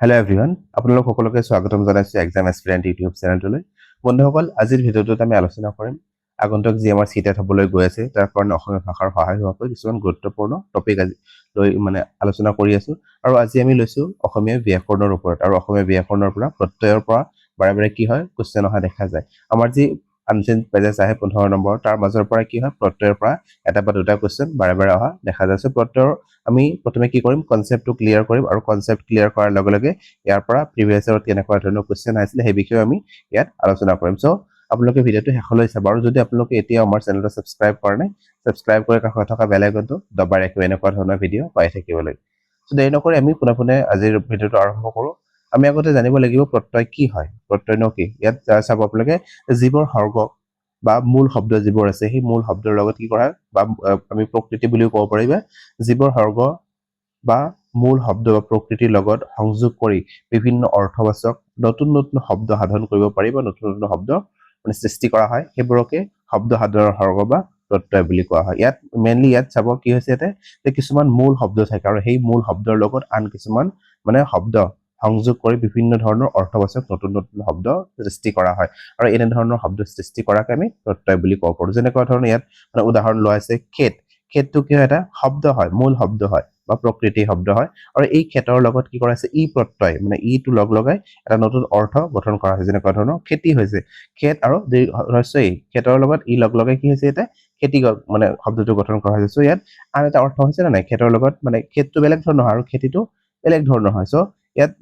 Hello' everyone, আপোনালোক সকলোকে স্বাগতম জনাইছোঁ এক্সাম এস্পিৰেণ্ট ইউটিউব চেনেলটোলৈ। বন্ধুসকল, আজিৰ ভিডিঅ'টোত আমি আলোচনা কৰিম আগন্তুক যি আমাৰ চিটেট হ'বলৈ গৈ আছে তাৰ কাৰণে অসমীয়া ভাষাৰ সহায় হোৱাকৈ কিছুমান গুৰুত্বপূৰ্ণ টপিক আজি লৈ আলোচনা কৰি আছোঁ। আৰু আজি আমি লৈছোঁ অসমীয়া ব্যাকৰণৰ ওপৰত। আৰু অসমীয়া ব্যাকৰণৰ পৰা প্ৰত্যয়ৰ পৰা বাৰে বাৰে কি হয় কুৱেশ্যন অহা দেখা যায়। আমাৰ যি আনচিন পেজেছ আহে 15 নম্বৰ, তাৰ মাজৰ পৰা কি হয় প্ৰত্যয়ৰ পৰা এটা বা দুটা কুৱেশ্যন বাৰে বাৰে অহা দেখা যায়। প্ৰত্যয়ৰ আমি প্ৰথমে কি কৰিম, কনচেপ্টটো ক্লিয়াৰ কৰিম, আৰু কনচেপ্ট ক্লিয়াৰ কৰাৰ লগে লগে ইয়াৰ পৰা প্ৰিভিয়াছ ইয়াৰত কেনেকুৱা ধৰণৰ কুৱেশ্যন আহিছিলে সেই বিষয়ে আমি ইয়াত আলোচনা কৰিম। চ' আপোনালোকে ভিডিঅ'টো শেষলৈ চাব, আৰু যদি আপোনালোকে এতিয়া আমাৰ চেনেলটো ছাবস্ক্ৰাইব কৰা নাই, ছাবস্ক্ৰাইব কৰি কাষত থকা বেল আইকনটো দবাই ৰাখিব এনেকুৱা ধৰণৰ ভিডিঅ' পাই থাকিবলৈ। চ' দেৰি নকৰি আমি পোনে আজিৰ ভিডিঅ'টো আৰম্ভ কৰোঁ। আমি আগতে জানিব লাগিব প্ৰত্যয় কি হয়, প্ৰত্যয়নো কি। ইয়াত চাব আপোনালোকে যিবোৰ হৰ্গ বা মূল শব্দ যিবোৰ আছে সেই মূল শব্দৰ লগত কি কৰা বা আমি প্ৰকৃতি বুলিও ক'ব পাৰিবা, যিবোৰ হৰ্গ বা মূল শব্দ বা প্ৰকৃতিৰ লগত সংযোগ কৰি বিভিন্ন অৰ্থবাচক নতুন নতুন শব্দ সাধন কৰিব পাৰি বা নতুন নতুন শব্দ সৃষ্টি কৰা হয়, সেইবোৰকে শব্দ সাধনৰ হৰ্গ বা প্ৰত্যয় বুলি কোৱা হয়। ইয়াত মেইনলি ইয়াত চাব কি হৈছে ইয়াতে যে কিছুমান মূল শব্দ থাকে, আৰু সেই মূল শব্দৰ লগত আন কিছুমান শব্দ সংযোগ কৰি বিভিন্ন ধৰণৰ অৰ্থবাচক নতুন নতুন শব্দ সৃষ্টি কৰা হয়। আৰু এনেধৰণৰ শব্দ সৃষ্টি কৰাকে আমি প্ৰত্যয় বুলি ক'ব পাৰোঁ। যেনেকুৱা ধৰণৰ ইয়াত উদাহৰণ লোৱা আছে খেত। খেতটো কি হয়, এটা শব্দ হয়, মূল শব্দ হয় বা প্ৰকৃতি শব্দ হয়। আৰু এই খেতৰ লগত কি কৰা হৈছে ই প্ৰত্যয়, ইটো লগ লগাই এটা নতুন অৰ্থ গঠন কৰা হৈছে। যেনেকুৱা ধৰণৰ খেতি হৈছে, খেত আৰু খেতৰ লগত ই লগ লগাই কি হৈছে ইয়াতে খেতি শব্দটো গঠন কৰা হৈছে। চ' ইয়াত আন এটা অৰ্থ হৈছে নে নাই, খেতৰ লগত খেতটো বেলেগ ধৰণৰ হয় আৰু খেতিটো বেলেগ ধৰণৰ হয়। চ' ইয়াত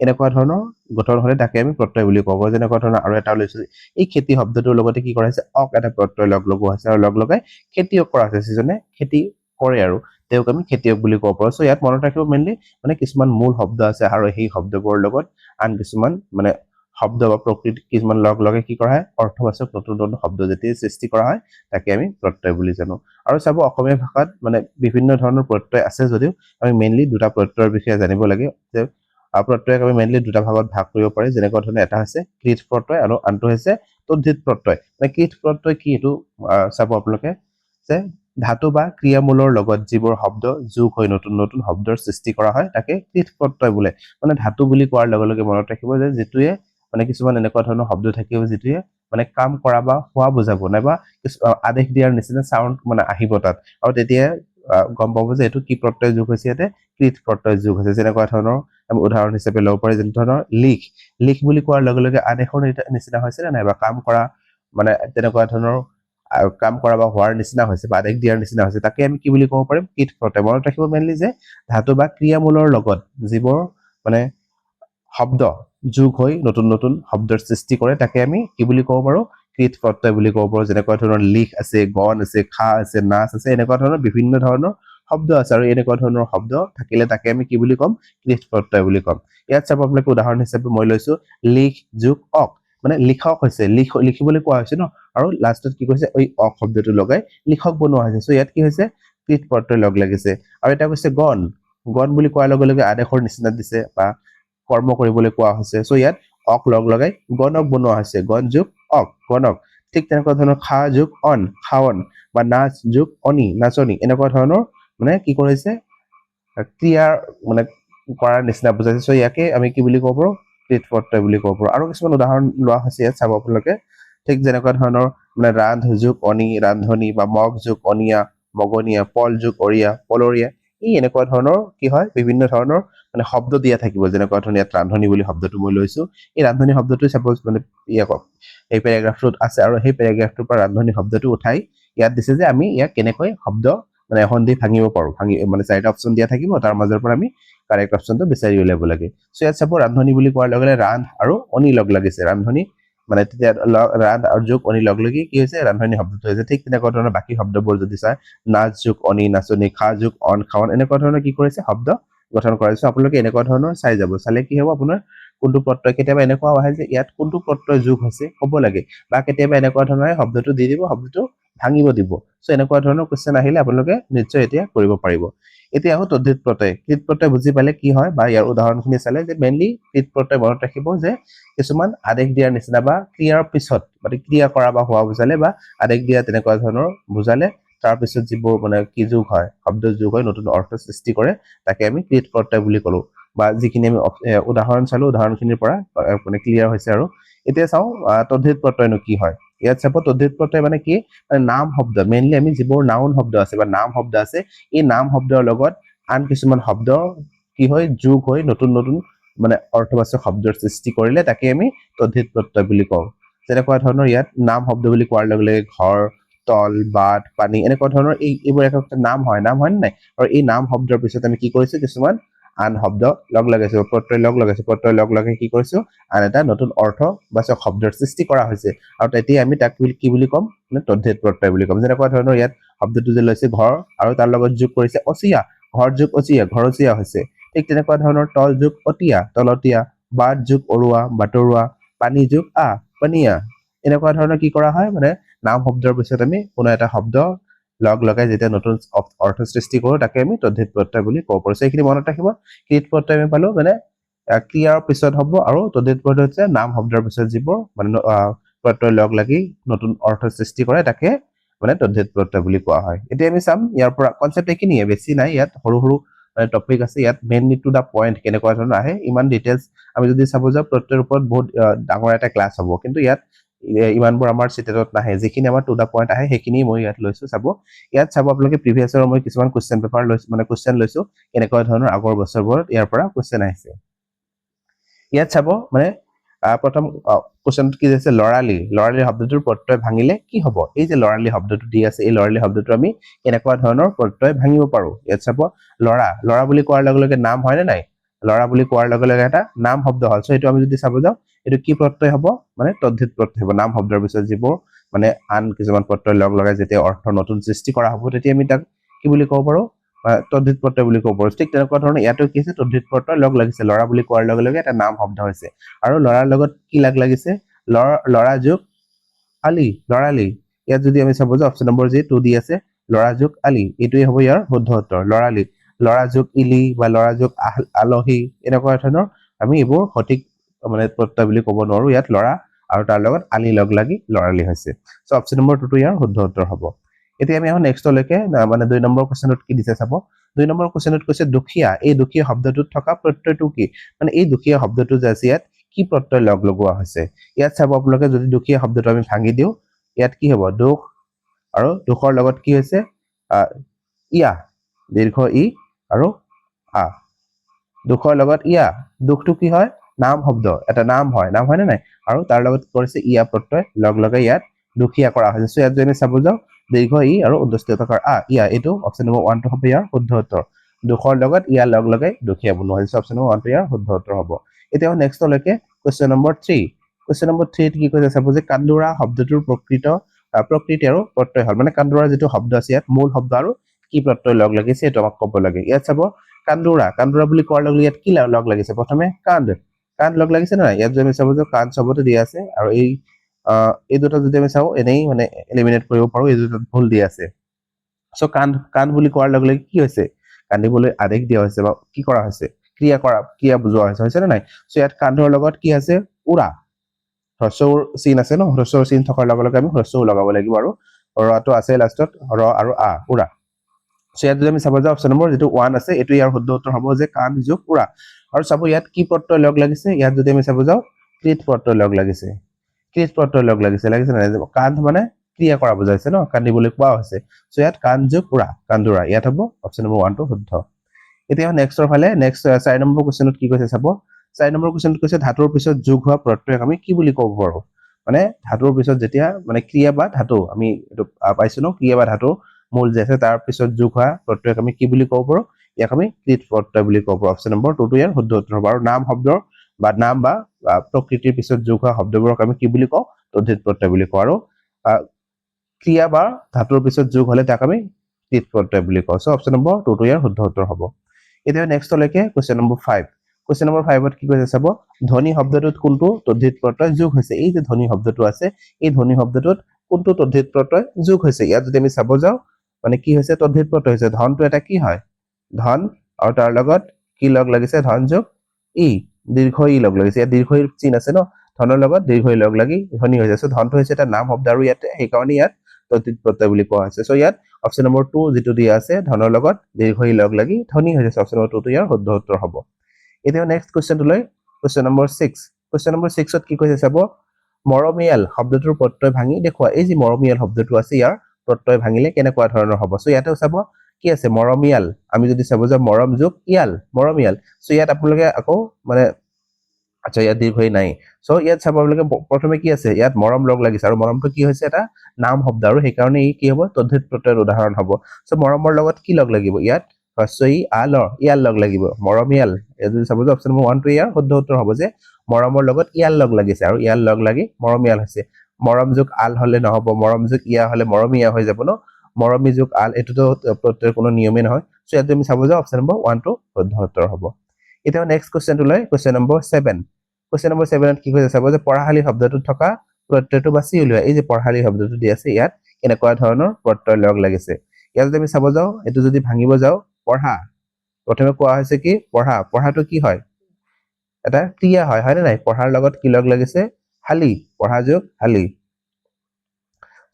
এনেকুৱা ধৰণৰ গঠন হলে তাকে আমি প্ৰত্যয় বুলি ক'ব। যেনেকুৱা ধৰণৰ আৰু এটা লৈছো, এই খেতি শব্দটোৰ লগতে কি কৰা হৈছে অক এটা প্ৰত্যয় লগ লগোৱা হৈছে, আৰু লগ লগাই খেতিয়ক কৰা হৈছে, যিজনে খেতি কৰে আৰু তেওঁক আমি খেতিয়ক বুলি ক'ব পাৰোঁ। চ' ইয়াত মনত ৰাখিব মেইনলি কিছুমান মূল শব্দ আছে, আৰু সেই শব্দবোৰৰ লগত আন কিছুমান শব্দ বা প্ৰকৃতি কিছুমান লগ লগাই কি কৰা হয় অৰ্থবাচক নতুন নতুন শব্দ যেতিয়া সৃষ্টি কৰা হয় তাকে আমি প্ৰত্যয় বুলি জানো। আৰু চাব অসমীয়া ভাষাত বিভিন্ন ধৰণৰ প্ৰত্যয় আছে যদিও আমি মেইনলি দুটা প্ৰত্যয়ৰ বিষয়ে জানিব লাগে। যে প্ৰত্যয়ক আমি মেইনলি দুটা ভাগত ভাগ কৰিব পাৰি। যেনেকুৱা ধৰণে এটা হৈছে কৃত প্ৰত্যয় আৰু আনটো হৈছে তদ্ধিত প্ৰত্যয়। কৃত প্ৰত্যয় কি এইটো চাব আপোনালোকে, যে ধাতু বা ক্ৰিয়ামূলৰ লগত যিবোৰ শব্দ যোগ হৈ নতুন নতুন শব্দৰ সৃষ্টি কৰা হয় তাকে কৃত প্ৰত্যয় বোলে। ধাতু বুলি কোৱাৰ লগে লগে মনত ৰাখিব যে যিটোৱে কিছুমান এনেকুৱা ধৰণৰ শব্দ থাকিব যিটোৱে কাম কৰা বা হোৱা বুজাব, নাইবা আদেশ দিয়াৰ নিচিনা চাউণ্ড আহিব তাত, আৰু তেতিয়া গম পাব যে এইটো কি প্ৰত্যয় যোগ হৈছে, ইয়াতে কৃত প্ৰত্যয় যোগ হৈছে। যেনেকুৱা ধৰণৰ আমি উদাহৰণ হিচাপে ল'ব পাৰি, যেনে ধৰণৰ লিখ। লিখ বুলি কোৱাৰ লগে লগে আদেশৰ নিচিনা হৈছে নে নাইবা কাম কৰা তেনেকুৱা ধৰণৰ কাম কৰা বা হোৱাৰ নিচিনা হৈছে বা আদেশ দিয়াৰ নিচিনা হৈছে, তাকে আমি কি বুলি ক'ব পাৰিম কৃত প্ৰত্যয়। মনত ৰাখিব মেইনলি যে ধাতু বা ক্ৰিয়ামূলৰ লগত যিবোৰ শব্দ যোগ হৈ নতুন নতুন শব্দৰ সৃষ্টি কৰে তাকে আমি কি বুলি ক'ব পাৰোঁ কৃত প্ৰত্যয় বুলি ক'ব পাৰোঁ। যেনেকুৱা ধৰণৰ লিখ আছে, গণ আছে, খা আছে, নাচ আছে, এনেকুৱা ধৰণৰ বিভিন্ন ধৰণৰ শব্দ আছে, আৰু এনেকুৱা ধৰণৰ শব্দ থাকিলে তাকে আমি কি বুলি ক'ম কৃত প্ৰত্যয় বুলি ক'ম। ইয়াত চাব আপোনালোকে উদাহৰণ হিচাপে মই লৈছো লিখ যোগ অক, লিখক হৈছে, লিখিবলৈ কোৱা হৈছে ন, আৰু লাষ্টত কি কৈছে এই অক শব্দটো লগাই লিখক বনোৱা হৈছে। চ' ইয়াত কি হৈছে কৃত প্ৰত্যয় লগ লাগিছে। আৰু এটা কৈছে গণ। গণ বুলি কোৱাৰ লগে লগে আদেশৰ নিচিনা দিছে বা কৰ্ম কৰিবলৈ কোৱা হৈছে। চ' ইয়াত অক লগ লগাই গণক বনোৱা হৈছে, গণ যোগ অক, গণক। ঠিক তেনেকুৱা ধৰণৰ খা যোগ অন, খাৱন, বা নাচ যোগ অনি, নাচনি, এনেকুৱা ধৰণৰ কি কৰিছে ক্ৰিয়াৰ কৰাৰ নিচিনা বুজাইছে। চ' ইয়াকে আমি কি বুলি ক'ব পাৰোঁ কৃত প্ৰত্যয় বুলি ক'ব পাৰোঁ। আৰু কিছুমান উদাহৰণ লোৱা হৈছে ইয়াত চাব আপোনালোকে, ঠিক যেনেকুৱা ধৰণৰ ৰান্ধ যোগ অনি, ৰান্ধনি, বা মগ যোগ অনিয়া, মগনীয়া, পল যোগ অৰিয়া, পলৰীয়া। এই এনেকুৱা ধৰণৰ কি হয় বিভিন্ন ধৰণৰ শব্দ দিয়া থাকিব। যেনেকুৱা ধৰণৰ ইয়াত ৰান্ধনি বুলি শব্দটো মই লৈছো, এই ৰান্ধনি শব্দটো চাপোজ এই পেৰাগ্ৰাফটোত আছে, আৰু সেই পেৰাগ্ৰাফটোৰ পৰা ৰান্ধনি শব্দটো উঠাই ইয়াত দিছে যে আমি ইয়াক কেনেকৈ শব্দ এখন দি ভাঙিব পাৰোঁ। চাৰিটা অপশ্যন দিয়া থাকিব, তাৰ মাজৰ পৰা আমি কাৰেক্ট অপশ্যনটো বিচাৰি উলিয়াব লাগে। চ' ইয়াত চাব ৰান্ধনি বুলি কোৱাৰ লগে লগে ৰান্ধ আৰু অনি লগ লাগিছে, ৰান্ধনি তেতিয়া ৰান্ধ আৰু যোগ অনি লগ লাগি কি হৈছে ৰান্ধনি শব্দটো হৈছে। ঠিক তেনেকুৱা ধৰণৰ বাকী শব্দবোৰ যদি চায়, নাচ যোগ অনি, নাচনি, খা যোগ অন, খাৱন, এনেকুৱা ধৰণৰ কি কৰিছে শব্দ গঠন কৰাইছো। আপোনালোকে এনেকুৱা ধৰণৰ চাই যাব, চালে কি হ'ব আপোনাৰ কোনটো প্ৰত্যয়, কেতিয়াবা এনেকুৱা আহে যে ইয়াত কোনটো প্ৰত্যয় যোগ হৈছে ক'ব লাগে, বা কেতিয়াবা এনেকুৱা ধৰণৰ শব্দটো দি দিব, শব্দটো ভাঙিব দিব। চ' এনেকুৱা ধৰণৰ কুৱেশ্যন আহিলে আপোনালোকে নিশ্চয় এতিয়া কৰিব পাৰিব। এতিয়া আহো তদ্ধিত প্ৰত্যয়। কৃত প্ৰত্যয় বুজি পালে কি হয়, বা ইয়াৰ উদাহৰণখিনি চালে যে মেইনলি কৃত প্ৰত্যয় মনত ৰাখিব যে কিছুমান আদেশ দিয়াৰ নিচিনা বা ক্ৰিয়াৰ পিছত ক্ৰিয়া কৰা বা হোৱা বুজালে, বা আদেশ দিয়া তেনেকুৱা ধৰণৰ বুজালে তাৰপিছত যিবোৰ কি যোগ হয়, শব্দ যোগ হৈ নতুন অৰ্থ সৃষ্টি কৰে তাকে আমি কৃত প্ৰত্যয় বুলি ক'লো। বা যিখিনি আমি উদাহৰণ চালো উদাহৰণখিনিৰ পৰা মানে ক্লিয়াৰ হৈছে আৰু এতিয়া চাওঁ তদ্ধিত প্ৰত্যয়নো কি হয় ইয়াত চাব তদ্ধিত প্ৰত্যয় মানে কি নাম শব্দ মেইনলি আমি যিবোৰ নাউন শব্দ আছে বা নাম শব্দ আছে এই নাম শব্দৰ লগত আন কিছুমান শব্দ কি হয় যোগ হৈ নতুন নতুন মানে অৰ্থবাচক শব্দৰ সৃষ্টি কৰিলে তাকে আমি তদ্ধিত প্ৰত্যয় বুলি কওঁ যেনেকুৱা ধৰণৰ ইয়াত নাম শব্দ বুলি কোৱাৰ লগে লগে ঘৰ তল বাট পানী এনেকুৱা ধৰণৰ এইবোৰ একটা নাম হয় নে নাই আৰু এই নাম শব্দৰ পিছত আমি কি কৰিছো কিছুমান আন শব্দ লগ লগাইছো প্ৰত্যয় লগ লগাইছো প্ৰত্যয় লগ লগাই কি কৰিছো আন এটা নতুন অৰ্থবাচক শব্দৰ সৃষ্টি কৰা হৈছে আৰু তেতিয়া আমি তাক কি বুলি ক'ম মানে তদ্ধিত প্ৰত্যয় বুলি ক'ম যেনেকুৱা ধৰণৰ ইয়াত শব্দটো যে লৈছে ঘৰ আৰু তাৰ লগত যোগ কৰিছে অচিয়া ঘৰ যোগ অচিয়া ঘৰচিয়া হৈছে ঠিক তেনেকুৱা ধৰণৰ তল যোগ অতিয়া তলতীয়া বাট যোগ অৰুৱা বাটৰুৱা পানী যোগ পানীয়া এনেকুৱা ধৰণৰ কি কৰা হয় মানে নাম শব্দৰ পিছত আমি কোনো এটা শব্দ লগ লগাই যেতিয়া নতুন অৰ্থ সৃষ্টি কৰো তাকে আমি তদ্ধিত প্ৰত্যয় বুলি ক'ব পাৰো এইখিনি মনত ৰাখিব কৃত প্ৰত্যয় আমি পালো মানে ক্ৰিয়াৰ পিছত হ'ব আৰু তদ্ধিত প্ৰত্যয় হৈছে নাম শব্দৰ পিছত যিবোৰ মানে প্ৰত্যয় লগ লাগি নতুন অৰ্থ সৃষ্টি কৰে তাকে মানে তদ্ধিত প্ৰত্যয় বুলি কোৱা হয় এতিয়া আমি চাম ইয়াৰ পৰা কনসেপ্ট এইখিনিয়ে বেছি নাই ইয়াত সৰু সৰু টপিক আছে ইয়াত মেইনলি টু দা পইণ্ট কেনেকুৱা ধৰণৰ আহে ইমান ডিটেইলছ আমি যদি চাব যাওঁ প্ৰত্যয়ৰ ওপৰত বহুত ডাঙৰ এটা ক্লাছ হ'ব কিন্তু ইয়াত ইমানবোৰ আমাৰ চিটেটত নাহে যিখিনি আমাৰ টু দা পইণ্ট আহে সেইখিনি মই ইয়াত লৈছো চাব ইয়াত চাব আপোনালোকে প্ৰিভিয়াছ ইয়াৰৰ মই কিছুমান কুৱেশ্যন পেপাৰ লৈছো মানে কুৱেশ্যন লৈছো কেনেকুৱা ধৰণৰ আগৰ বছৰবোৰত ইয়াৰ পৰা কুৱেশ্যন আহিছে ইয়াত চাব মানে প্ৰথম কুৱেশ্যনটো কি আছে লৰালি শব্দটোৰ প্ৰত্যয় ভাঙিলে কি হ'ব এই যে লৰালি শব্দটো দি আছে এই লৰালি শব্দটো আমি কেনেকুৱা ধৰণৰ প্ৰত্যয় ভাঙিব পাৰো ইয়াত চাব লৰা বুলি কোৱাৰ লগে লগে নাম হয় নে নাই লৰা বুলি কোৱাৰ লগে লগে এটা নাম শব্দ হয় সো এইটো আমি যদি চাব যাওঁ এইটো কি প্ৰত্যয় হ'ব মানে তদ্ধিত প্ৰত্যয় হ'ব নাম শব্দৰ পিছত যিবোৰ মানে আন কিছুমান প্ৰত্যয় লগ লগাই যেতিয়া অৰ্থ নতুন সৃষ্টি কৰা হ'ব তেতিয়া আমি তাক কি বুলি ক'ব পাৰো তদ্ধিত প্ৰত্যয় বুলি ক'ব পাৰো ঠিক তেনেকুৱা ধৰণৰ ইয়াতো কি আছে তদ্ধিত প্ৰত্যয় লগ লাগিছে লৰা বুলি কোৱাৰ লগে লগে এটা নাম শব্দ হৈছে আৰু লৰাৰ লগত কি লাগিছে লৰা যোগ আলি লৰালি ইয়াত যদি আমি চাব যাওঁ অপচন নম্বৰ 2 দি আছে লৰা যোগ আলি এইটোৱে হ'ব ইয়াৰ শুদ্ধ উত্তৰ লৰালি লৰা যোগ ইলি বা লৰা যোগ আলহী এনেকুৱা ধৰণৰ আমি এইবোৰ সঠিক মানে প্ৰত্যয় বুলি ক'ব নোৱাৰো ইয়াত লৰা আৰু তাৰ লগত আলি লগ লাগি লৰালি হৈছে সো অপচন নম্বৰ 2 টো ইয়াৰ শুদ্ধ উত্তৰ হ'ব এতিয়া আমি নেক্সটলৈকে মানে 2 নম্বৰ কোৱেশ্চনত কি দিছে চাব 2 নম্বৰ কোৱেশ্চনত কৈছে দুখীয়া এই দুখীয়া শব্দটোত থকা প্ৰত্যয়টো কি মানে এই দুখীয়া শব্দটো যে আছে ইয়াত কি প্ৰত্যয় লগ লগোৱা হৈছে ইয়াত চাব আপোনালোকে যদি দুখীয়া শব্দটো আমি ভাঙি দিও ইয়াত কি হ'ব দুখ আৰু দুখৰ লগত কি হৈছে ইয়া দীৰ্ঘ ই আৰু দুখৰ লগত ইয়া দুখটো কি হয় নাম শব্দ এটা নাম হয় নে নাই আৰু তাৰ লগত কৰিছে ইয়া প্ৰত্যয় লগ লগাই ইয়াত দুখীয়া কৰা হৈছে সো ইয়াত যদি আমি চাব যাওঁ দীৰ্ঘ ই আৰু উদ্দেশ্যকাৰ ইয়া এইটো অপচন নম্বৰ 1 টো হ'ব ইয়াৰ শুদ্ধ উত্তৰ দুখৰ লগত ইয়া লগ লগাই দুখীয়া বনোৱা হৈছে অপচন নম্বৰ 1 টো ইয়াৰ শুদ্ধ উত্তৰ হ'ব এতিয়া নেক্সটলৈকে কোৱেশ্চন নম্বৰ 3 কোৱেশ্চন নম্বৰ 3 ত কি কৈছে চাব যে কান্দুৰা শব্দটোৰ প্ৰকৃতি আৰু প্ৰত্যয় হল মানে কান্দুৰা যিটো শব্দ আছে ইয়াত মূল শব্দ আৰু কি প্ৰত্যয় লগ লাগিছে এইটো আমাক ক'ব লাগে ইয়াত চাব কান্দুৰা বুলি কোৱাৰ লগে ইয়াত কি লগ লাগিছে প্ৰথমে কান্দ লগ লাগিছে না ইয়াত যদি আমি চাব যে কান্দ শব্দটো দিয়া আছে আৰু এই দুটা যদি আমি চাও এনেই মানে এলিমিনেট কৰিব পাৰো এই দুটা ভুল দিয়া আছে সো কান্দ বুলি কোৱাৰ লগে লগে কি হৈছে কান্দিবলৈ আদেশ দিয়া হৈছে বা কি কৰা হৈছে ক্ৰিয়া বুজোৱা হৈছে না নাই সো ইয়াত কান্দৰ লগত কি আছে উৰা হ্ৰস্বৰ চিন আছে ন হ্ৰস্বৰ চিন থকাৰ লগে লগে আমি হ্ৰস্ব লগাব লাগিব আৰু ৰটো আছে লাষ্টত ৰ আৰু উৰা সো ইয়াত যদি আমি চাব যাওঁ অপচন নম্বৰ 1 আছে এইটো ইয়াৰ শুদ্ধ উত্তৰ হ'ব যে কান্দ যোগ উৰা আৰু চাব ইয়াত কি প্ৰত্যয় লগ লাগিছে ইয়াত যদি আমি চাব যাওঁ কৃত প্ৰত্যয় লগ লাগিছে লাগিছে নাই কান্দ মানে ক্ৰিয়া কৰা বুজাইছে ন কান্দিবলৈ কোৱা হৈছে সো ইয়াত কান্দ যোগ উৰা কান্দুৰা ইয়াত হ'ব অপচন নম্বৰ 1 টো শুদ্ধ এতিয়া নেক্সটৰ ফালে নেক্সট 4 নম্বৰ কোৱেশ্চনত কি কৈছে চাব 4 নম্বৰ কোৱেশ্চনত কৈছে ধাতুৰ পিছত যোগ হোৱা প্ৰত্যয়ক আমি কি বুলি ক'ব পাৰো মানে ধাতুৰ পিছত যেতিয়া মানে ক্ৰিয়া বা ধাতু আমি এইটো পাইছো ন ক্ৰিয়া বা ধাতু মূল যে আছে তাৰ পিছত যোগ হোৱা প্ৰত্যয়ক আমি কি বুলি ক'ব পাৰো ইয়াক আমি কৃত প্ৰত্যয় বুলি ক'ব পাৰো অপচন নম্বৰ 2 টো ইয়াৰ শুদ্ধ উত্তৰ হ'ব আৰু নাম শব্দৰ বা নাম বা প্ৰকৃতিৰ পিছত যোগ হোৱা শব্দবোৰক আমি কি বুলি কওঁ তদ্ধিত প্ৰত্যয় বুলি কওঁ আৰু ক্ৰিয়া বা ধাতুৰ পিছত যোগ হলে তাক আমি কৃত প্ৰত্যয় বুলি কওঁ সো অপচন নম্বৰ 2 টো ইয়াৰ শুদ্ধ উত্তৰ হ'ব এতিয়া নেক্সটলৈকে কোৱেশ্চন নম্বৰ 5 কোৱেশ্চন নম্বৰ 5ত কি কৈছে চাব ধ্বনি শব্দটোত কোনটো তদ্ধিত প্ৰত্যয় যোগ হৈছে এই যে ধ্বনি শব্দটো আছে এই ধ্বনি শব্দটোত কোনটো তদ্ধিত প্ৰত্যয় যোগ হৈছে ইয়াত যদি আমি চাব যাওঁ মানে কি হৈছে তদ্ধিত প্ৰত্যয় হৈছে ধনটো এটা কি হয় ধন আৰু তাৰ লগত কি লগ লাগিছে ধন যোগ ই দীৰ্ঘ ই লগ লাগিছে ইয়াত দীৰ্ঘ ইৰ চিন আছে ন ধনৰ লগত দীৰ্ঘ ই লগ লাগি ধ্বনি হৈছে সো ধনটো হৈছে এটা নাম শব্দ আৰু ইয়াতে সেইকাৰণে ইয়াত তদ্ধিত প্ৰত্যয় বুলি কোৱা হৈছে সো ইয়াত অপচন নম্বৰ 2 যিটো দিয়া আছে ধনৰ লগত দীৰ্ঘ ই লগ লাগি ধ্বনি হৈছে অপচন নম্বৰ 2 টো ইয়াৰ শুদ্ধ উত্তৰ হ'ব এতিয়া নেক্সট কোৱেশ্চনটো লৈ কোৱেশ্চন নম্বৰ 6 কোৱেশ্চন নম্বৰ 6 ত কি কৈছে চাব মৰমিয়াল শব্দটোৰ প্ৰত্যয় ভাঙি দেখুৱা এই যে মৰমিয়াল শব্দটো আছে ইয়াৰ প্ৰত্যয় ভাঙিলে কেনেকুৱা ধৰণৰ হ'ব সো ইয়াতেও চাব কি আছে মৰমিয়াল আমি যদি চাব যে মৰম যোগ ইয়াল মৰমিয়াল সো ইয়াত আপোনালোকে আকৌ মানে আচ্ছা ইয়াত দীৰ্ঘই নাই সো ইয়াত চাব আপোনালোকে প্ৰথমে কি আছে ইয়াত মৰম লগ লাগিছে আৰু মৰমটো কি হৈছে এটা নাম শব্দ আৰু সেই কাৰণে ই কি হ'ব তদ্ধিত প্ৰত্যয়ৰ উদাহৰণ হ'ব সো মৰমৰ লগত কি লগ লাগিব ইয়াত হস্যই আলৰ ইয়াল লগ লাগিব মৰমিয়াল এই যদি চাব যে অপচন নম্বৰ 1 টো ইয়াৰ শুদ্ধ উত্তৰ হ'ব যে মৰমৰ লগত ইয়াল লগ লাগিছে আৰু ইয়াল লগ লাগি মৰমিয়াল হৈছে মৰম যোগ আল হলে নহব মৰম যোগ ইয়া হলে মৰমিয়া হৈ যাব ন মৰমি যোগ আল এটোতো প্ৰত্যয়ৰ কোনো নিয়মে নহয় সো ইয়াত আমি চাব যে অপচন নম্বৰ 1 টো শুদ্ধ উত্তৰ হ'ব এতিয়া নেক্সট কোৱেশ্চনটো লৈ কোৱেশ্চন নম্বৰ 7 কোৱেশ্চন নম্বৰ 7 ত কি কৈছে চাব যে পঢ়াশালী শব্দটোত থকা প্ৰত্যয়টো বাছি উলিওৱা এই যে পঢ়াশালী শব্দটো দি আছে ইয়াত কেনেকুৱা ধৰণৰ প্ৰত্যয় লগ লাগিছে ইয়াত যদি আমি চাব যাও এটো যদি ভাঙিব যাও পঢ়া প্ৰথমে কোৱা হৈছে কি পঢ়া পঢ়াটো কি হয় এটা ক্ৰিয়া হয় হয়নে নাই পঢ়াৰ লগত কি লগ লাগিছে হালি পঢ়া যোগ হালি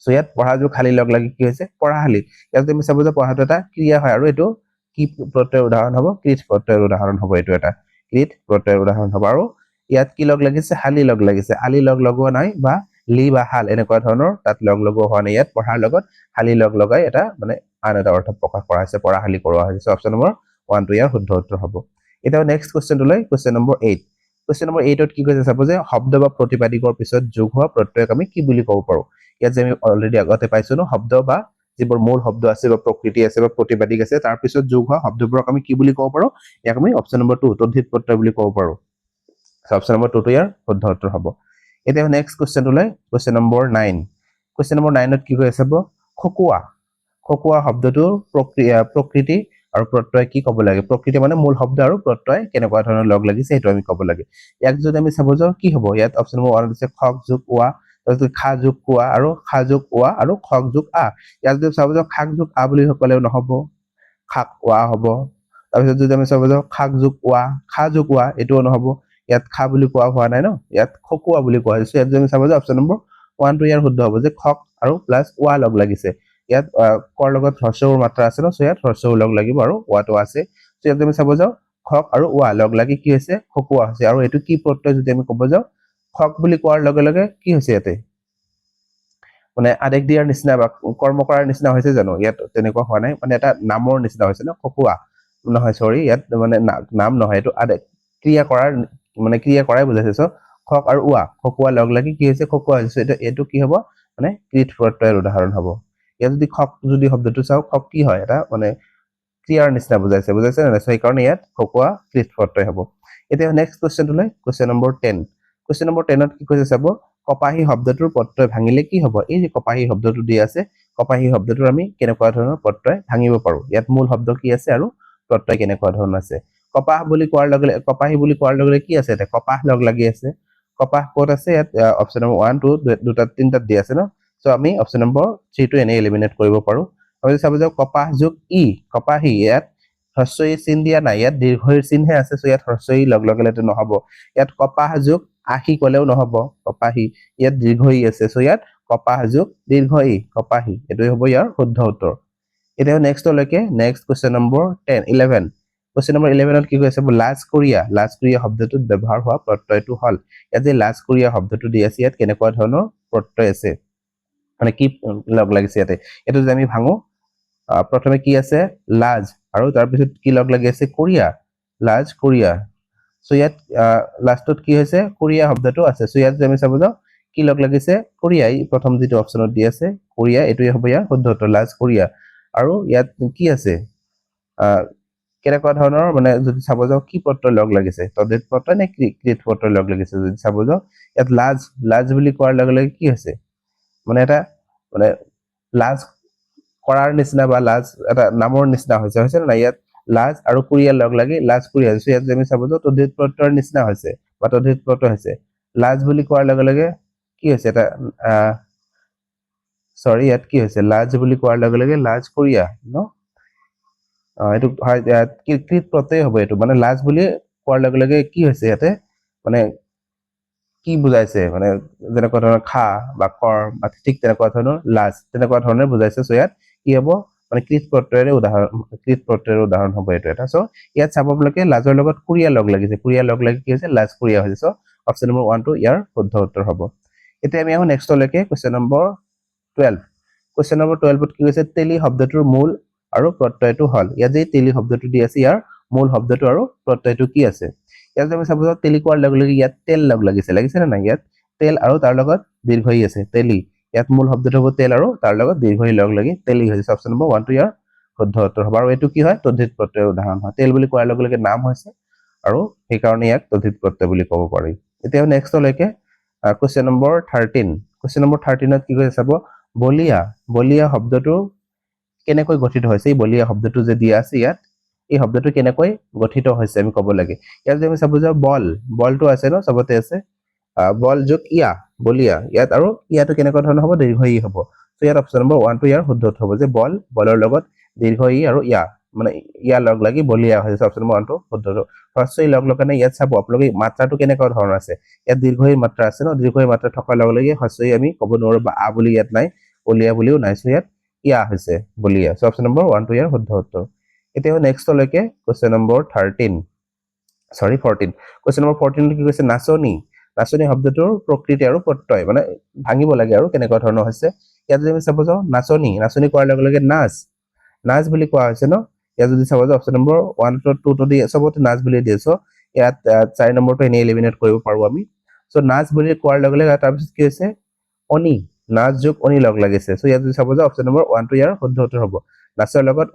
সো ইয়াত পঢ়া যোগ হালি লগ লাগি কি হৈছে পঢ়াশালী ইয়াত তুমি চাব যে পঢ়াটো এটা ক্ৰিয়া হয় আৰু এটো কি প্ৰত্যয়ৰ উদাহৰণ হ'ব কৃত প্ৰত্যয়ৰ উদাহৰণ হ'ব এটো এটা কৃত প্ৰত্যয়ৰ উদাহৰণ হ'ব আৰু ইয়াত কি লগ লাগিছে হালি লগ লাগিছে আলি লগ লগোৱা নাই বা লি বা হাল এনেকুৱা ধৰণৰ তাত লগ লগোৱা হোৱা নাই ইয়াত পঢ়াৰ লগত হালি লগ লগাই এটা মানে আন এটা অৰ্থ প্ৰকাশ কৰা হৈছে পঢ়াশালী কৰোৱা হৈছে অপচন নম্বৰ 1 টো ইয়াৰ শুদ্ধ উত্তৰ হ'ব এতিয়া নেক্সট কোৱেশ্চনটো লৈ কোৱেশ্চন নম্বৰ 8 কোৱেশ্চন নম্বৰ 8 ত কি কৈছে চাব যে শব্দ বা প্ৰতিবাদিকৰ পিছত যোগ হোৱা প্ৰত্যয়ক আমি কি বুলি ক'ব পাৰো ইয়াত যে আমি অলৰেডি আগতে পাইছো ন শব্দ বা যিবোৰ মূল শব্দ আছে বা প্ৰকৃতি আছে বা প্ৰতিবাদিক আছে তাৰ পিছত যোগ হোৱা শব্দবোৰক আমি কি বুলি ক'ব পাৰো ইয়াক আমি অপচন নম্বৰ 2 তদ্ধিত প্ৰত্যয় বুলি ক'ব পাৰো অপচন নম্বৰ 2 টো ইয়াৰ শুদ্ধ উত্তৰ হ'ব এতিয়া নেক্সট কোৱেশ্চনটো লৈ কোৱেশ্চন নম্বৰ 9 কোৱেশ্চন নম্বৰ 9 ত কি কৈছে চাব খকুৱা খকুৱা শব্দটোৰ প্ৰকৃতি আৰু প্ৰত্যয় কি ক'ব লাগে প্ৰকৃতি মানে মূল শব্দ আৰু প্ৰত্যয় কেনেকুৱা ধৰণৰ লগ লাগিছে সেইটো আমি ক'ব লাগে ইয়াক যদি আমি চাব যাও কি হ'ব ইয়াত অপচন নম্বৰ 1 আছে খক যোগ ওৱা তাৰপিছত খা যোগ কোৱা আৰু খা যোগ ওৱা আৰু খক যোগ আ ইয়াত যদি চাব যাও খাক যোগ আ বুলি ক'লেও নহব খাক ওৱা হ'ব তাৰপিছত যদি আমি চাব যাও খাক যোগ ওৱা খা যোগ ওৱা এটোও নহব ইয়াত খা বুলি কোৱা হোৱা নাই ন ইয়াত খকুৱা বুলি কোৱা হৈছে ইয়াত যদি আমি চাব যাও অপচন নম্বৰ 1 টো ইয়াৰ শুদ্ধ হ'ব যে খক আৰু প্লাস ওৱা লগ লাগিছে ইয়াত কৰ লগত হ্ৰস্বৰ মাত্ৰা আছে ন সো ইয়াত হ্ৰস্বৰ লগ লাগিব আৰু ওৱাটো আছে সো ইয়াত আমি চাব যাও খক আৰু ওৱা লগ লাগি কি হৈছে খকুৱা হৈছে আৰু এটো কি প্ৰত্যয় যদি আমি ক'ব যাও খক বুলি কোৱাৰ লগে লগে কি হৈছে ইয়াতে মানে আদেশ দিয়াৰ নিচিনা বা কৰ্ম কৰাৰ নিচিনা হৈছে জানো ইয়াত তেনেকুৱা হোৱা নাই মানে এটা নামৰ নিচিনা হৈছে ন খকুৱা নহয় সৰি ইয়াত মানে নাম নহয় এটো আদেশ ক্ৰিয়া কৰাৰ মানে ক্ৰিয়া কৰাই বুজাইছে সো খক আৰু ওৱা খকুৱা লগ লাগি কি হৈছে খকুৱা হৈছে এটো কি হ'ব মানে কৃত প্ৰত্যয়ৰ উদাহৰণ হ'ব ইয়াত যদি খক যদি শব্দটো চাও খক কি হয় এটা মানে ক্ৰিয়াৰ নিচিনা বুজাইছে না সেই কাৰণে ইয়াত খকুৱা কৃত প্ৰত্যয় হ'ব এতিয়া নেক্সট কোৱেশ্চনটো লৈ কোৱেশ্চন নম্বৰ 10 কোৱেশ্চন নম্বৰ 10 ত কি কৈছে চাব কপাহী শব্দটোৰ প্ৰত্যয় ভাঙিলে কি হ'ব এই যে কপাহী শব্দটো দি আছে কপাহী শব্দটোৰ আমি কেনেকুৱা ধৰণৰ প্ৰত্যয় ভাঙিব পাৰো ইয়াত মূল শব্দ কি আছে আৰু প্ৰত্যয় কেনেকুৱা ধৰণৰ আছে কপাহ বুলি কোৱাৰ লগে কপাহী বুলি কোৱাৰ লগে কি আছে এটা কপাহ লগ লাগি আছে কপাহ ক'ত আছে ইয়াত অপচন নম্বৰ 1 2 দুটা তিনটাত দি আছে ন সো আমি অপচন নম্বৰ 3 টো এনে এলিমিনেট কৰিব পাৰো আমি চাব যাও কপাহ যোগ ই কপাহী ইয়াত হ্ৰস্বই চিন দিয়া নাই ইয়াত দীৰ্ঘইৰ চিনহে আছে সো ইয়াত হ্ৰস্বই লগ লগালেটো নহব ইয়াত কপাহ যোগ আহি কলেও নহব কপাহী ইয়াত দীৰ্ঘই আছে সো ইয়াত কপাহ যোগ দীৰ্ঘই কপাহী এটোই হ'ব ইয়াৰ শুদ্ধ উত্তৰ এতিয়া নেক্সট লৈকে next question number 11 question number 11 ত কি কৈছে লাজ কৰিয়া শব্দটোত ব্যৱহাৰ হোৱা প্ৰত্যয়টো হল ইয়াত যে লাজ কৰিয়া শব্দটো দি আছে ইয়াত কেনেকুৱা ধৰণৰ প্ৰত্যয় আছে মানে কি লগ লাগিছে ইয়াতে এটো যে আমি ভাঙো প্ৰথমে কি আছে লাজ আৰু তাৰ পিছত কি লগ লাগি আছে কৰিয়া লাজ কৰিয়া সো ইয়াত লাষ্টত কি হৈছে কৰিয়া শব্দটো আছে সো ইয়াত যে আমি চাব যাও কি লগ লাগিছে কৰিয়াই প্ৰথম যেটো অপচনত দি আছে কৰিয়া এটোই হ'ব ইয়াৰ শুদ্ধ উত্তৰ লাজ কৰিয়া আৰু ইয়াত কি আছে কেনেকুৱা ধৰণৰ মানে যদি চাব যাও কি প্ৰত্যয় লগ লাগিছে তদ্ধিত প্ৰত্যয় নে কৃত প্ৰত্যয় লগ লাগিছে যদি চাব যাও ইয়াত লাজ বুলি কোৱাৰ লগে লগে কি হৈছে মানে এটা মানে লাজ কৰাৰ নিচিনা বা লাজ এটা নামৰ নিচিনা হৈছে না ইয়াত লাজ আৰু কৰিয়া লগ লাগি লাজ কৰিয়া হৈছে ইয়াত যে আমি চাব যাও তদ্ধিত প্ৰত্যয়ৰ নিচিনা হৈছে বা তদ্ধিত প্ৰত্যয় হৈছে লাজ বুলি কোৱাৰ লগে লগে কি হৈছে এটা সৰি ইয়াত কি হৈছে লাজ বুলি কোৱাৰ লগে লগে লাজ কৰিয়া ন এটো হয় কৃত প্ৰত্যয় হ'ব এটো মানে লাজ বুলি কোৱাৰ লগে লগে কি হৈছে ইয়াতে মানে কি বুজাইছে মানে যেনেকুৱা ধৰণৰ খা বা কৰ বা ঠিক তেনেকুৱা ধৰণৰ লাজ তেনেকুৱা ধৰণে বুজাইছে সো ইয়াত কি হ'ব মানে কৃত প্ৰত্যয়ৰ উদাহৰণ হ'ব এইটো এটা। সো ইয়াত চাব আপোনালোকে লাজৰ লগত কুৰিয়া লগ লাগিছে, কুৰিয়া লগ লাগি কি হৈছে লাজ কুৰিয়া হৈছে। সো অপশ্যন নম্বৰ 1 টো ইয়াৰ শুদ্ধ উত্তৰ হ'ব। এতিয়া আমি আহো নেক্সটলৈকে কুৱেশ্যন নম্বৰ 12। কুৱেশ্যন নম্বৰ 12ত কি হৈছে তেলি শব্দটোৰ মূল আৰু প্ৰত্যয়টো হল। ইয়াত যে তেলি শব্দটো দি আছে ইয়াৰ মূল শব্দটো আৰু প্ৰত্যয়টো কি আছে। ইয়াত আমি চাব যাওঁ তেলি কোৱাৰ লগে লগে ইয়াত তেল লগ লাগিছে নে নাই। ইয়াত তেল আৰু তাৰ লগত দীৰ্ঘ ই আছে তেলি। ইয়াত মূল শব্দটো হ'ব তেল আৰু তাৰ লগত দীৰ্ঘ ই লগ লাগি তেলি হৈছে। অপশ্যন নম্বৰ 1 টো ইয়াৰ শুদ্ধ উত্তৰ হ'ব। আৰু এইটো কি হয় তদ্ধিত প্ৰত্যয়ৰ উদাহৰণ হয়। তেল বুলি কোৱাৰ লগে লগে নাম হৈছে আৰু সেইকাৰণে ইয়াক তদ্ধিত প্ৰত্যয় বুলি ক'ব পাৰি। এতিয়া নেক্সটলৈকে কুৱেশ্যন নম্বৰ 13। কুৱেশ্যন নম্বৰ 13ত কি কৈছে চাব বলিয়া। বলিয়া শব্দটো কেনেকৈ গঠিত হৈছে। এই বলিয়া শব্দটো যে দিয়া আছে ইয়াত এই শব্দটো কেনেকৈ গঠিত হৈছে আমি ক'ব লাগে। ইয়াত যদি আমি চাব যাওঁ বলটো আছে ন চবতে আছে বল যোগ ইয়া বলিয়া। ইয়াত আৰু ইয়াটো কেনেকুৱা ধৰণৰ হ'ব দীৰ্ঘ ই হ'ব। তো ইয়াত অপশ্যন নম্বৰ 1 টো ইয়াৰ শুদ্ধ উত্তৰ হ'ব যে বলৰ লগত দীৰ্ঘ ই আৰু ইয়া মানে ইয়া লগ লাগি বলিয়া হৈছে। অপশ্যন নম্বৰ 1 টো শুদ্ধ উত্তৰ। হ্ৰস্ব ই লগ লগানে ইয়াত চাব আপোনালোকে মাত্ৰাটো কেনেকুৱা ধৰণৰ আছে। ইয়াত দীৰ্ঘ ইৰ মাত্ৰা আছে ন দীৰ্ঘ ইৰ মাত্ৰা থকাৰ লগে লগে হ্ৰস্ব ই আমি ক'ব নোৱাৰো বা আ বুলি ইয়াত নাই বলিয়া বুলিও নাই। সো ইয়াত ইয়া হৈছে বলিয়া। সো অপশ্যন নম্বৰ 1 টো ইয়াৰ শুদ্ধ উত্তৰ। এতিয়া নেক্সটলৈকে কুৱেশ্যন নম্বৰ 14। কুৱেশ্যন নম্বৰ 14 কি কৈছে নাচনি। নাচনি শব্দটোৰ প্ৰকৃতি আৰু প্ৰত্যয় মানে ভাঙিব লাগে আৰু কেনেকুৱা ধৰণৰ হৈছে। ইয়াত যদি আমি চাব যাওঁ নাচনি কোৱাৰ লগে লগে নাচ বুলি কোৱা হৈছে ন। ইয়াত যদি চাব যাওঁ অপশ্যন নম্বৰ 1 2 টো দিয়ে চবতে নাচ বুলি দিয়ে। সো ইয়াত 4 নম্বৰটো এনে এলিমিনেট কৰিব পাৰো আমি। সো নাচ বুলি কোৱাৰ লগে লগে তাৰপিছত কি হৈছে অনি নাচ যোগ অনি লগ লাগিছে। সো ইয়াত যদি চাব যাওঁ অপশ্যন নম্বৰ 1 টো ইয়াৰ শুদ্ধ উত্তৰ হ'ব। নাচৰ লগত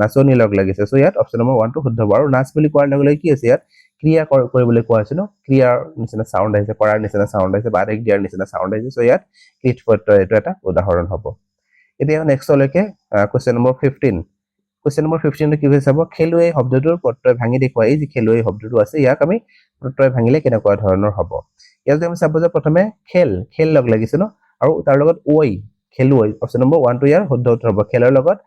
নাচনি লগ লাগিছে। সো ইয়াত অপশ্যন নম্বৰ 1 টো শুদ্ধ হ'ব। আৰু নাচ বুলি কোৱাৰ লগে লগে কি আছে ইয়াত ক্ৰিয়া কৰিবলৈ কোৱা হৈছে ন ক্ৰিয়াৰ নিচিনা সাউন্ড আহিছে কৰাৰ নিচিনা সাউন্ড আহিছে বা আদেশ দিয়াৰ নিচিনা সাউন্ড আহিছে। সো ইয়াত কৃত প্ৰত্যয় এইটো এটা উদাহৰণ হ'ব। এতিয়া নেক্সটলৈকে কুৱেশ্যন নম্বৰ 15। কুৱেশ্যন নম্বৰ 15 কি হৈছে চাব খেলুৱৈ শব্দটোৰ প্ৰত্যয় ভাঙি দেখুৱা। এই যে খেলুৱৈ শব্দটো আছে ইয়াক আমি প্ৰত্যয় ভাঙিলে কেনেকুৱা ধৰণৰ হ'ব। ইয়াত যদি আমি চাব যে প্ৰথমে খেল লগ লাগিছে ন আৰু তাৰ লগত খেলুৱৈ অপশ্যন নম্বৰ 1 টো ইয়াৰ শুদ্ধ উত্তৰ হ'ব। খেলৰ লগত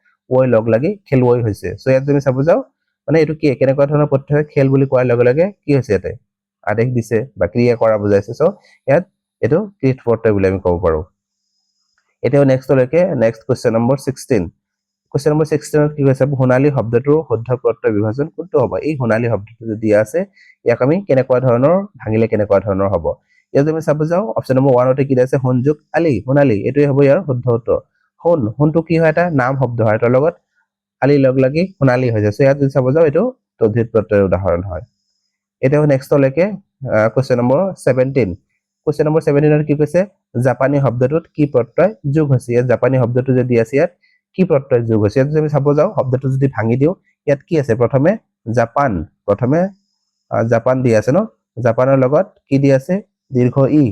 লগ লাগি খেলুৱৈ হৈছে। সো ইয়াত যদি চাব যাওঁ মানে এইটো কি কেনেকুৱা ধৰণৰ প্ৰত্যয় খেল বুলি কোৱাৰ লগে লগে কি হৈছে ইয়াতে আদেশ দিছে বা ক্ৰিয়া কৰা বুজাইছে। সো ইয়াত এইটো কৃত প্ৰত্যয় বুলি আমি ক'ব পাৰো। এতিয়া নেক্সটলৈকে next question number 16। Question number 16ত কি কৈছে সোণালী শব্দটোৰ শুদ্ধ প্ৰত্যয় বিভাজন কোনটো হ'ব। এই সোণালী শব্দটো যদি দিয়া আছে ইয়াক আমি কেনেকুৱা ধৰণৰ ভাঙিলে কেনেকুৱা ধৰণৰ হ'ব। ইয়াত যদি আমি চাব যাওঁ অপশ্যন নম্বৰ 1 তে কি দিয়া আছে সোণ যোগ আলি সোণালী এইটোৱে হ'ব ইয়াৰ শুদ্ধ উত্তৰ। সোণটো কি হয় এটা নাম শব্দ হয় তাৰ লগত আলি লগ লাগি সোণালী হৈ যায়। সো ইয়াত যদি চাব যাওঁ এইটো তদ্ধিত প্ৰত্যয়ৰ উদাহৰণ হয়। এতিয়া নেক্সটলৈকে কুৱেশ্যন নম্বৰ 17। কুৱেশ্যন নম্বৰ 17ত কি কৈছে জাপানী শব্দটোত কি প্ৰত্যয় যোগ হৈছে। ইয়াত জাপানী শব্দটো যে দি আছে ইয়াত কি প্ৰত্যয় যোগ হৈছে। ইয়াত যদি আমি চাব যাওঁ শব্দটো যদি ভাঙি দিওঁ ইয়াত কি আছে প্ৰথমে জাপান দি আছে ন জাপানৰ লগত কি দি আছে দীৰ্ঘ ই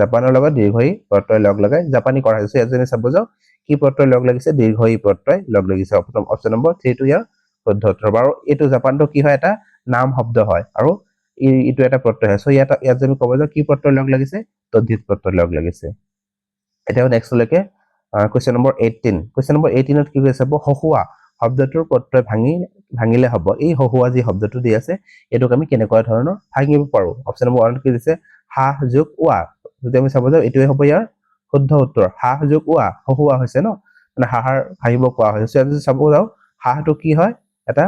জাপানৰ লগত দীৰ্ঘ ই প্ৰত্যয় লগ লগাই জাপানী কৰা হৈছে। ইয়াত যদি চাব যাওঁ কি প্ৰত্যয় লগ লাগিছে দীৰ্ঘ ই প্ৰত্যয় লগ লাগিছে। অপশ্যন নম্বৰ 3 টো ইয়াৰ শুদ্ধ উত্তৰ হ'ব। আৰু এইটো জাপানটো কি হয় এটা নাম শব্দ হয় আৰু ইটো এটা প্ৰত্যয় হয়। সো ইয়াত যদি ক'ব যাওঁ কি প্ৰত্যয় লগ লাগিছে তদ্ধিত প্ৰত্যয় লগ লাগিছে। এতিয়া নেক্সটলৈকে কুৱেশ্যন নম্বৰ 18। কুৱেশ্যন নম্বৰ 18ত কি কৈছে চাব হহুৱা শব্দটোৰ প্ৰত্যয় ভাঙিলে হ'ব। এই হহুৱা যি শব্দটো দি আছে এইটোক আমি কেনেকুৱা ধৰণৰ ভাঙিব পাৰো। অপশ্যন নম্বৰ 1 কি দিছে হাঁহ যোগ উৱা। যদি আমি চাব যাওঁ এইটোৱে হ'ব ইয়াৰ শুদ্ধ উত্তৰ। হাঁহ যোগ উৱা হহুৱা হৈছে ন মানে হাঁহৰ ভাঙিব কোৱা হৈছে। সো যদি চাব যাওঁ হাঁহটো কি হয় এটা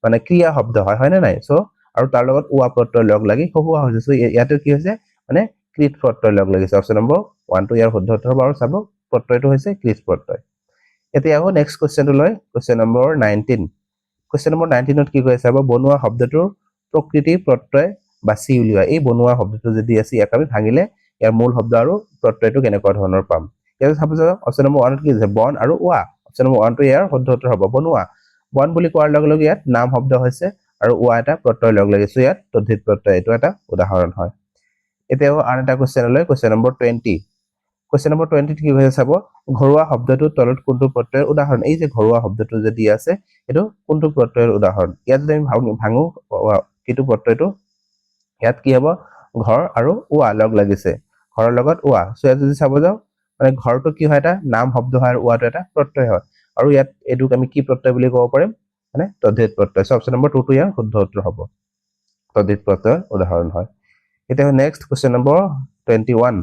মানে ক্ৰিয়া শব্দ হয় নে নাই। সো আৰু তাৰ লগত উৱা প্ৰত্যয় লগ লাগি হহুৱা হৈছে। সো ইয়াতে কি হৈছে মানে কৃত প্ৰত্যয় লগ লাগিছে। অপশ্যন নম্বৰ 1 টো ইয়াৰ শুদ্ধ উত্তৰ হ'ব। আৰু চাব প্ৰত্যয়টো হৈছে কৃত প্ৰত্যয়। এতিয়া আকৌ নেক্সট কুৱেশ্যনটো লৈ কুৱেশ্যন নম্বৰ 19। কুৱেশ্যন নম্বৰ 19ত কি কৈছে চাব বনোৱা শব্দটোৰ প্ৰকৃতি প্ৰত্যয় বাছি উলিওৱা। এই বনোৱা শব্দটো যদি আছে ইয়াক আমি ভাঙিলে ইয়াৰ মূল শব্দ আৰু প্ৰত্যয়টো কেনেকুৱা ধৰণৰ পাম। ইয়াত চাব যাওঁ অপশ্যন নম্বৰ 1ত কি আছে বন আৰু উৱা। অপশ্যন নম্বৰ 1 টো ইয়াৰ শুদ্ধ উত্তৰ হ'ব। বনোৱা বন বুলি কোৱাৰ লগে লগে ইয়াত নাম শব্দ হৈছে আৰু উৱা এটা প্ৰত্যয় লগ লাগিছে। ইয়াত তদ্ধিত প্ৰত্যয় এইটো এটা উদাহৰণ হয়। এতিয়া আন এটা কুৱেশ্যনলৈ কুৱেশ্যন নম্বৰ 20। কুৱেশ্যন নম্বৰ 20ত কি কৈছে চাব ঘৰুৱা শব্দটোৰ তলত কোনটো প্ৰত্যয়ৰ উদাহৰণ। এই যে ঘৰুৱা শব্দটো যে দি আছে এইটো কোনটো প্ৰত্যয়ৰ উদাহৰণ। ইয়াত যদি আমি ভাঙো কিটো প্ৰত্যয়টো ইয়াত কি হ'ব ঘৰ আৰু উৱা লগ লাগিছে ঘৰৰ লগত উৱা। সো ইয়াত যদি চাব যাওঁ মানে ঘৰটো কি হয় এটা নাম শব্দ হয় আৰু উৱাটো এটা প্ৰত্যয় হয় আৰু ইয়াত এইটোক আমি কি প্ৰত্যয় বুলি ক'ব পাৰিম মানে তদ্ধিত প্ৰত্যয়। সো অপশ্যন নম্বৰ 2 টো ইয়াৰ শুদ্ধ উত্তৰ হ'ব। তদ্ধিত প্ৰত্যয়ৰ উদাহৰণ হয়। এতিয়া নেক্সট কুৱেশ্যন নম্বৰ 21।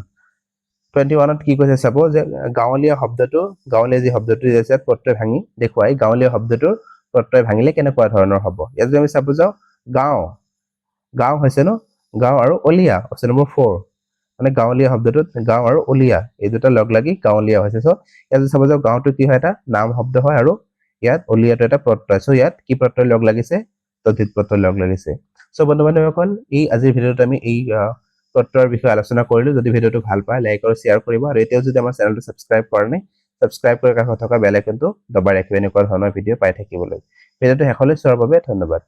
21ত কি কৈছে চাব যে গাঁৱলীয়া যি শব্দটো আছে প্ৰত্যয় ভাঙি দেখুৱাই গাঁৱলীয়া শব্দটোৰ প্ৰত্যয় ভাঙিলে কেনেকুৱা ধৰণৰ হ'ব ইয়াত যদি আমি চাব যাওঁ গাঁও হৈছে ন গাঁও আৰু অলিয়া অপচন নম্বৰ 4 মানে গাঁৱলীয়া শব্দটোত গাঁও আৰু অলিয়া এই দুটা লগ লাগি গাঁৱলীয়া হৈছে সো ইয়াত চাব যাওঁ গাঁওটো কি হয় এটা নাম শব্দ হয় আৰু ইয়াত অলিয়াটো এটা প্ৰত্যয় সো ইয়াত কি প্ৰত্যয় লগ লাগিছে তদ্ধিত প্ৰত্যয় লগ লাগিছে সো বন্ধু-বান্ধৱীসকল এই আজিৰ ভিডিঅ'ত আমি এই প্ৰত্যয়ৰ বিষয়ে আলোচনা কৰিলো যদি ভিডিঅ'টো ভাল পায় লাইক আৰু শ্বেয়াৰ কৰিব আৰু এতিয়াও যদি আমাৰ চেনেলটো সাবস্ক্ৰাইব কৰা নাই সাবস্ক্ৰাইব কৰি কাষত থকা বেল আইকনটো দবাই ৰাখিব এনেকুৱা ধৰণৰ ভিডিঅ' পাই থাকিবলৈ ভিডিঅ'টো শেষলৈ চোৱাৰ বাবে ধন্যবাদ